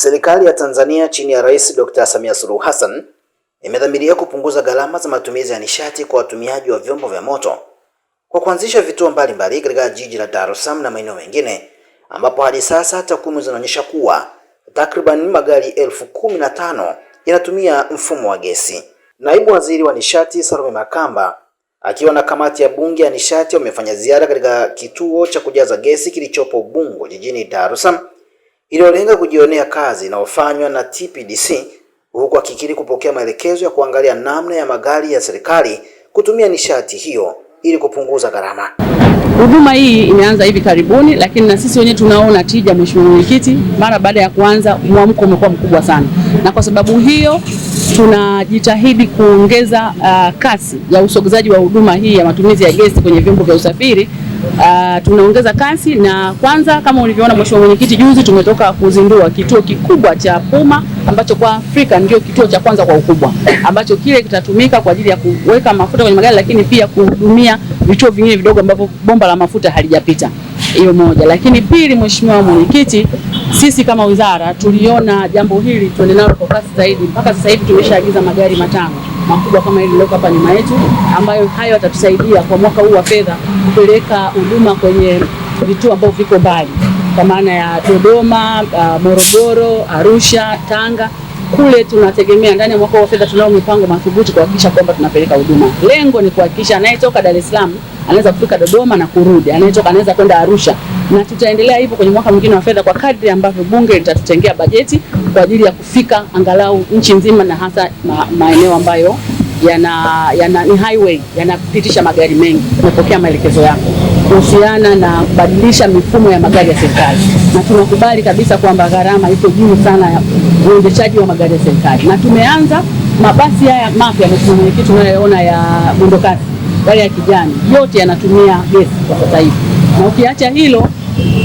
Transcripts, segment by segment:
Serikali ya Tanzania chini ya Rais Dr. Samia Suluhu Hassan imedhamiria kupunguza gharama za matumizi ya nishati kwa watumiaji wa vyombo vya moto kwa kuanzisha vituo mbalimbali katika jiji la Dar es Salaam na maeneo mengine, ambapo hadi sasa takwimu zinaonyesha kuwa takriban magari 15,000 yanatumia mfumo wa gesi. Naibu Waziri wa Nishati Salome Makamba akiwa na kamati ya Bunge ya nishati wamefanya ziara katika kituo cha kujaza gesi kilichopo Ubungo jijini Dar es Salaam iliyolenga kujionea kazi inayofanywa na TPDC, huku akikiri kupokea maelekezo ya kuangalia namna ya magari ya serikali kutumia nishati hiyo ili kupunguza gharama. Huduma hii imeanza hivi karibuni, lakini na sisi wenyewe tunaona tija, Mheshimiwa Mwenyekiti. Mara baada ya kuanza, mwamko umekuwa mkubwa sana, na kwa sababu hiyo tunajitahidi kuongeza kasi ya usogezaji wa huduma hii ya matumizi ya gesi kwenye vyombo vya usafiri. Tunaongeza kasi, na kwanza kama ulivyoona Mheshimiwa Mwenyekiti, juzi tumetoka kuzindua kituo kikubwa cha Puma ambacho kwa Afrika ndio kituo cha kwanza kwa ukubwa, ambacho kile kitatumika kwa ajili ya kuweka mafuta kwenye magari, lakini pia kuhudumia vituo vingine vidogo ambavyo bomba la mafuta halijapita. Hiyo moja. Lakini pili, Mheshimiwa Mwenyekiti, sisi kama wizara tuliona jambo hili tuende nalo kwa kasi zaidi. Mpaka sasa hivi tumeshaagiza magari 5 makubwa kama hili liloko hapa nyuma yetu, ambayo hayo yatatusaidia kwa mwaka huu wa fedha kupeleka huduma kwenye vituo ambavyo viko mbali, kwa maana ya Dodoma, Morogoro, Arusha, Tanga. Kule tunategemea ndani ya mwaka wa fedha tunao mipango madhubuti kuhakikisha kwamba tunapeleka huduma. Lengo ni kuhakikisha anayetoka Dar es Salaam anaweza kufika Dodoma na kurudi, anayetoka anaweza kwenda Arusha, na tutaendelea hivyo kwenye mwaka mwingine wa fedha kwa kadri ambavyo bunge litatutengea bajeti kwa ajili ya kufika angalau nchi nzima, na hasa maeneo ambayo ni highway, yanapitisha magari mengi. Tumepokea maelekezo yako kuhusiana na kubadilisha mifumo ya magari ya serikali, na tunakubali kabisa kwamba gharama iko juu sana ya uendeshaji wa magari ya serikali, na tumeanza mabasi haya mapya Mheshimiwa Mwenyekiti tunayoona ya mwendokasi, yale ya kijani, yote yanatumia gesi kwa sasa hivi. Na ukiacha hilo,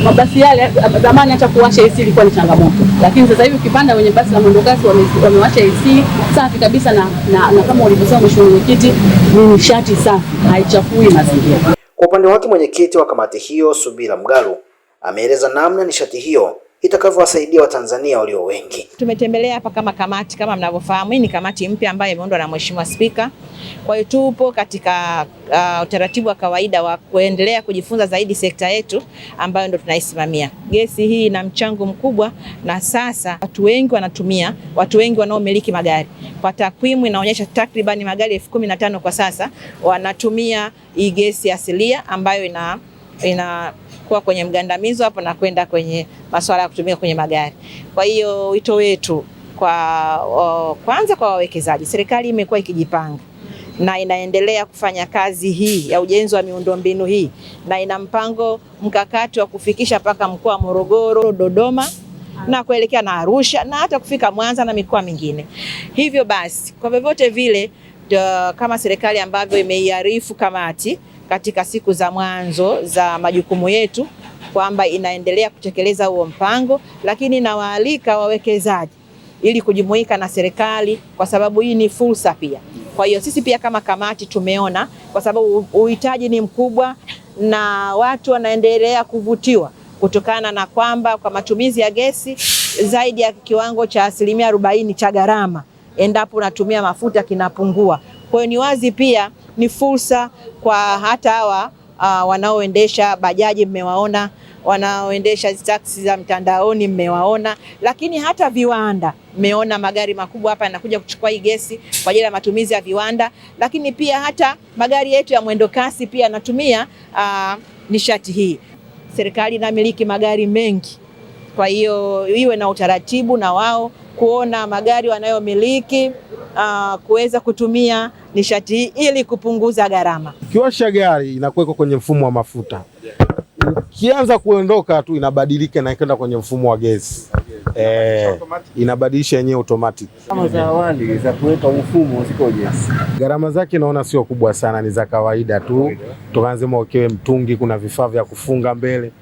mabasi yale zamani hata kuwasha AC ilikuwa ni changamoto, lakini sasa hivi ukipanda kwenye basi la mwendokasi wamewasha AC safi kabisa, na kama ulivyosema Mheshimiwa Mwenyekiti, ni nishati safi, haichafui mazingira. Kwa upande wake mwenyekiti wa kamati hiyo Subira Mgalu ameeleza namna nishati hiyo itakavyowasaidia Watanzania walio wengi. Tumetembelea hapa kama kamati, kama mnavyofahamu hii ni kamati mpya ambayo imeundwa na Mheshimiwa Spika. Kwa hiyo tupo katika utaratibu wa kawaida wa kuendelea kujifunza zaidi sekta yetu ambayo ndo tunaisimamia. Gesi hii ina mchango mkubwa, na sasa watu wengi wanatumia, watu wengi wanaomiliki magari. Kwa takwimu inaonyesha takriban magari 15,000 kwa sasa wanatumia hii gesi asilia ambayo inakuwa kwenye mgandamizo hapo na kwenda kwenye masuala ya kutumia kwenye magari. Kwa hiyo wito wetu kwanza kwa wawekezaji, serikali imekuwa ikijipanga na inaendelea kufanya kazi hii ya ujenzi wa miundombinu hii, na ina mpango mkakati wa kufikisha mpaka mkoa wa Morogoro, Dodoma na kuelekea na Arusha na hata kufika Mwanza na mikoa mingine. Hivyo basi, kwa vyovyote vile kama serikali ambavyo imeiarifu kamati katika siku za mwanzo za majukumu yetu kwamba inaendelea kutekeleza huo mpango, lakini nawaalika wawekezaji ili kujumuika na serikali kwa sababu hii ni fursa pia. Kwa hiyo sisi pia kama kamati tumeona kwa sababu uhitaji ni mkubwa na watu wanaendelea kuvutiwa kutokana na kwamba kwa matumizi ya gesi zaidi ya kiwango cha 40% cha gharama endapo unatumia mafuta kinapungua. Kwa hiyo ni wazi pia ni fursa kwa hata hawa wanaoendesha bajaji mmewaona, wanaoendesha taksi za mtandaoni mmewaona, lakini hata viwanda mmeona magari makubwa hapa yanakuja kuchukua hii gesi kwa ajili ya matumizi ya viwanda, lakini pia hata magari yetu ya mwendo kasi pia yanatumia nishati hii. Serikali inamiliki magari mengi, kwa hiyo iwe na utaratibu na wao kuona magari wanayomiliki kuweza kutumia nishati hii ili kupunguza gharama. Ukiwasha gari inakuwa kwenye mfumo wa mafuta, ukianza kuondoka tu inabadilika na kwenda kwenye mfumo wa gesi. Inabadilisha yenyewe automatic. Kama za awali za kuweka mfumo zikoje? Gharama zake naona sio kubwa sana, ni za kawaida tu. Tukaanze mwekewe mtungi, kuna vifaa vya kufunga mbele.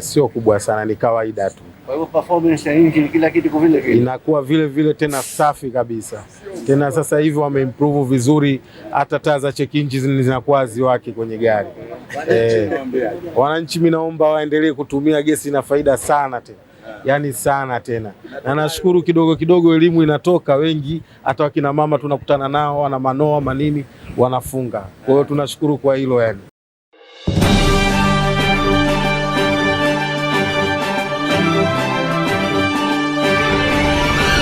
Sio kubwa sana, ni kawaida tu. Kwa hiyo performance ya engine kila kitu vile vile inakuwa vile vile, tena safi kabisa. Tena sasa hivi wameimprove vizuri, hata taa za check engine zinakuwa ziwaki kwenye gari. Wananchi mimi naomba waendelee kutumia gesi, na faida sana tena. yani sana tena, na nashukuru kidogo kidogo elimu inatoka, wengi hata wakina mama tunakutana nao wana manoa manini wanafunga. Kwa hiyo tunashukuru kwa hilo yani.